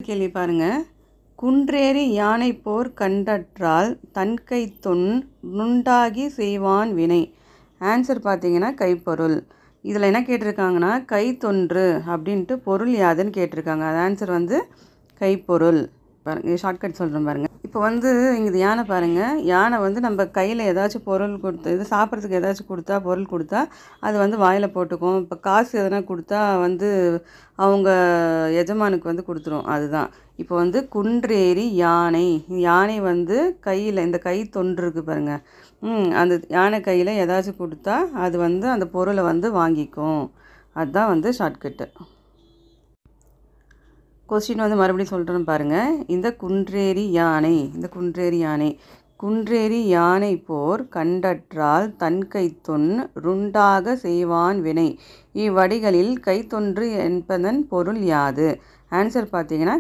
கேள்வி பாருங்க. குன்றேறி யானை போர் கண்டற்றால் தன்கை தொன் நுண்டாகி செய்வான் வினை. ஆன்சர் பார்த்தீங்கன்னா கைப்பொருள். இதில் என்ன கேட்டிருக்காங்கன்னா கைத்தொன்று அப்படின்ட்டு பொருள் யாதுன்னு கேட்டிருக்காங்க. அது ஆன்சர் வந்து கைப்பொருள். பாருங்கள், ஷார்ட்கட் சொல்கிறேன் பாருங்கள். இப்போ வந்து இங்கே யானை பாருங்கள். யானை வந்து நம்ம கையில் ஏதாச்சும் பொருள் கொடுத்து இது சாப்பிட்றதுக்கு ஏதாச்சும் கொடுத்தா பொருள் கொடுத்தா அது வந்து வாயில் போட்டுக்கும். இப்போ காசு எதனா கொடுத்தா வந்து அவங்க எஜமானுக்கு வந்து கொடுத்துரும். அதுதான் இப்போ வந்து குன்றேறி யானை. யானை வந்து கையில் இந்த கை தொன்று இருக்குது பாருங்கள். அந்த யானை கையில் ஏதாச்சும் கொடுத்தா அது வந்து அந்த பொருளை வந்து வாங்கிக்கும். அதுதான் வந்து ஷார்ட்கட்டு. கொஸ்டின் வந்து மறுபடியும் சொல்கிறேன்னு பாருங்கள். இந்த குன்றேறி யானை குன்றேறி யானை போர் கண்டற்றால் தன்கை தொன் ருண்டாக செய்வான் வினை. இவ்வடிகளில் கைத்தொன்று என்பதன் பொருள் யாது? ஆன்சர் பார்த்தீங்கன்னா